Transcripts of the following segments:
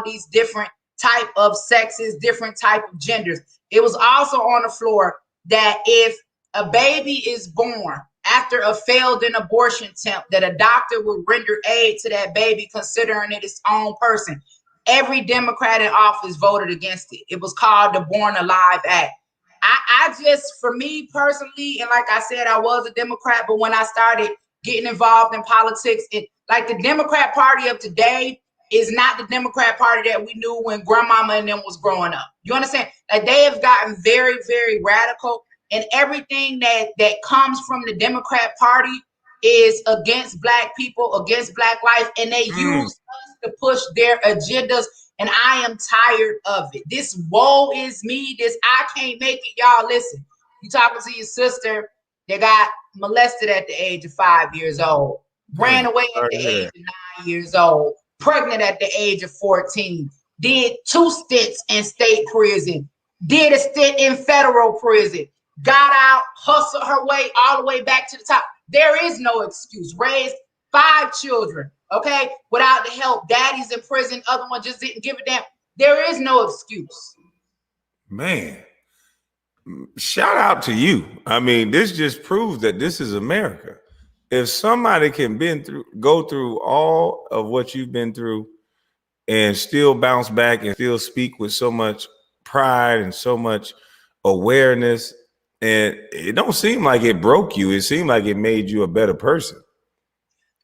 these different type of sexes, different type of genders. It was also on the floor that if a baby is born after a failed abortion attempt, that a doctor would render aid to that baby, considering it its own person. Every Democrat in office voted against it. It was called the Born Alive Act. I just, for me personally, and like I said, I was a Democrat, but when I started getting involved in politics, like the Democrat Party of today is not the Democrat Party that we knew when grandmama and them was growing up. You understand? Like they have gotten very, very radical, and everything that comes from the Democrat Party is against Black people, against Black life, and they use us to push their agendas. And I am tired of it. This woe is me. This I can't make it. Y'all listen. You talking to your sister that got molested at the age of 5 years old, ran away at the age of 9 years old, pregnant at the age of 14, did 2 stints in state prison, did a stint in federal prison, got out, hustled her way all the way back to the top. There is no excuse. Raised 5 children, okay, without the help. Daddy's in prison. Other one just didn't give a damn. There is no excuse. Man, shout out to you. I mean, this just proves that this is America. If somebody can go through all of what you've been through and still bounce back and still speak with so much pride and so much awareness, and it don't seem like it broke you. It seemed like it made you a better person.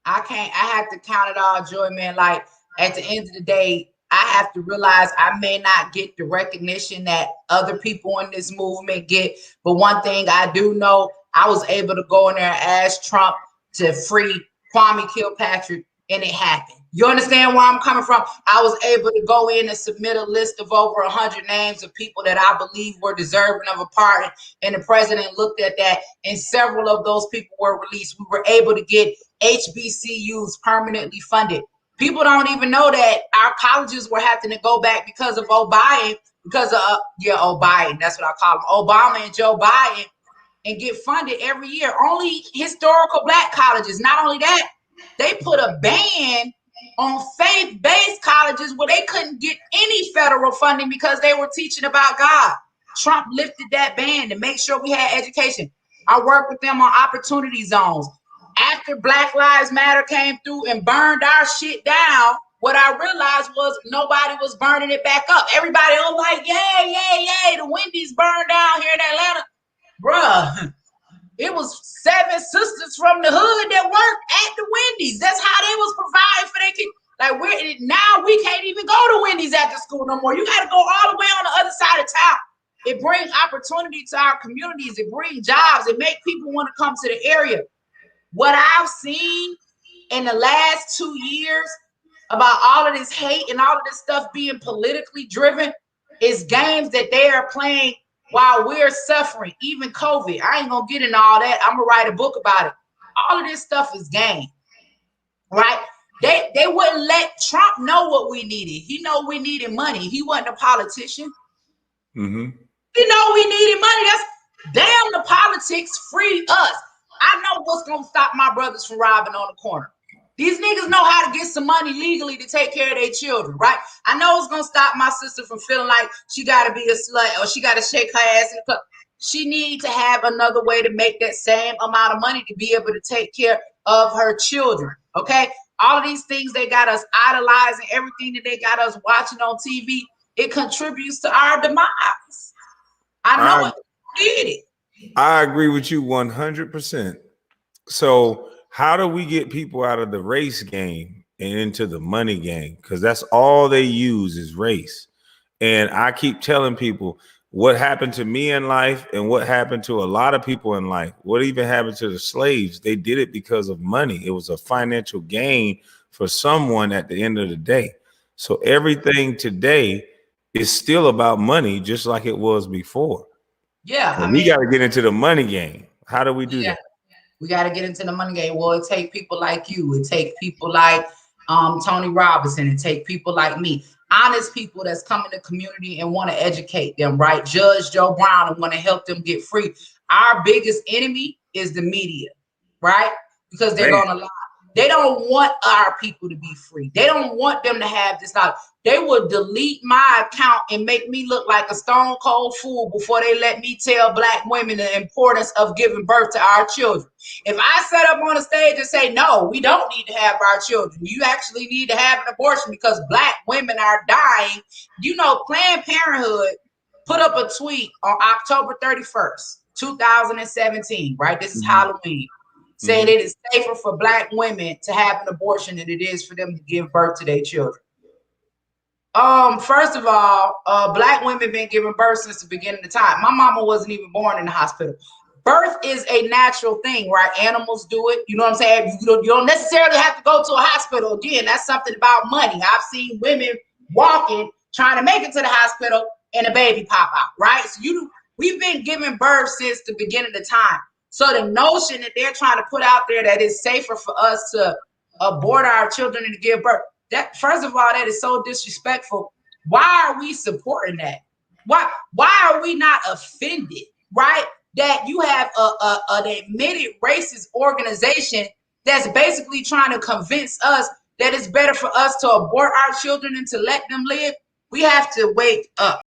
I have to count it all joy, man. Like at the end of the day, I have to realize I may not get the recognition that other people in this movement get. But one thing I do know, I was able to go in there and ask Trump to free Kwame Kilpatrick, and it happened. You understand where I'm coming from? I was able to go in and submit a list of over 100 names of people that I believe were deserving of a pardon. And the president looked at that, and several of those people were released. We were able to get HBCUs permanently funded. People don't even know that our colleges were having to go back because of Biden, because of Biden, that's what I call him, Obama and Joe Biden, and get funded every year. Only historical Black colleges. Not only that, they put a ban on faith-based colleges where they couldn't get any federal funding because they were teaching about God. Trump lifted that ban to make sure we had education. I worked with them on opportunity zones. After Black Lives Matter came through and burned our shit down, what I realized was nobody was burning it back up. Everybody was like, yay, the Wendy's burned down here in Atlanta. Bruh, it was 7 sisters from the hood that worked at the Wendy's. That's how they was providing for their kids. Like now we can't even go to Wendy's after school no more. You got to go all the way on the other side of town. It brings opportunity to our communities. It brings jobs. It makes people want to come to the area. What I've seen in the last 2 years about all of this hate and all of this stuff being politically driven is games that they are playing while we're suffering, even COVID. I ain't gonna get into all that. I'm gonna write a book about it. All of this stuff is game, right? They wouldn't let Trump know what we needed. He know we needed money. He wasn't a politician. Mm-hmm. He know we needed money. That's damn, the politics free us. I know what's gonna stop my brothers from robbing on the corner. These niggas know how to get some money legally to take care of their children, right? I know it's gonna stop my sister from feeling like she gotta be a slut or she gotta shake her ass in the club. She needs to have another way to make that same amount of money to be able to take care of her children, okay? All of these things they got us idolizing, everything that they got us watching on TV, it contributes to our demise. I know it did it. I agree with you 100%. So how do we get people out of the race game and into the money game? Because that's all they use is race. And I keep telling people what happened to me in life and what happened to a lot of people in life. What even happened to the slaves? They did it because of money. It was a financial gain for someone at the end of the day. So everything today is still about money, just like it was before. Yeah. And we got to get into the money game. How do we do that? We got to get into the money game. Well, it take people like you. It take people like Tony Robinson. It take people like me. Honest people that's coming to the community and want to educate them, right? Judge Joe Brown and want to help them get free. Our biggest enemy is the media, right? Because they're going to lie. They don't want our people to be free. They don't want them to have this knowledge. They will delete my account and make me look like a stone cold fool before they let me tell Black women the importance of giving birth to our children. If I set up on a stage and say, no, we don't need to have our children. You actually need to have an abortion because Black women are dying. You know, Planned Parenthood put up a tweet on October 31st, 2017, right? This is Halloween. Saying it is safer for Black women to have an abortion than it is for them to give birth to their children. First of all, Black women been giving birth since the beginning of time. My mama wasn't even born in the hospital. Birth is a natural thing, right? Animals do it. You know what I'm saying? You don't necessarily have to go to a hospital. Again, that's something about money. I've seen women walking, trying to make it to the hospital, and a baby pop out, right? So we've been giving birth since the beginning of time. So the notion that they're trying to put out there that it's safer for us to abort our children and to give birth, that first of all, that is so disrespectful. Why are we supporting that? Why are we not offended, right? That you have an admitted racist organization that's basically trying to convince us that it's better for us to abort our children and to let them live. We have to wake up.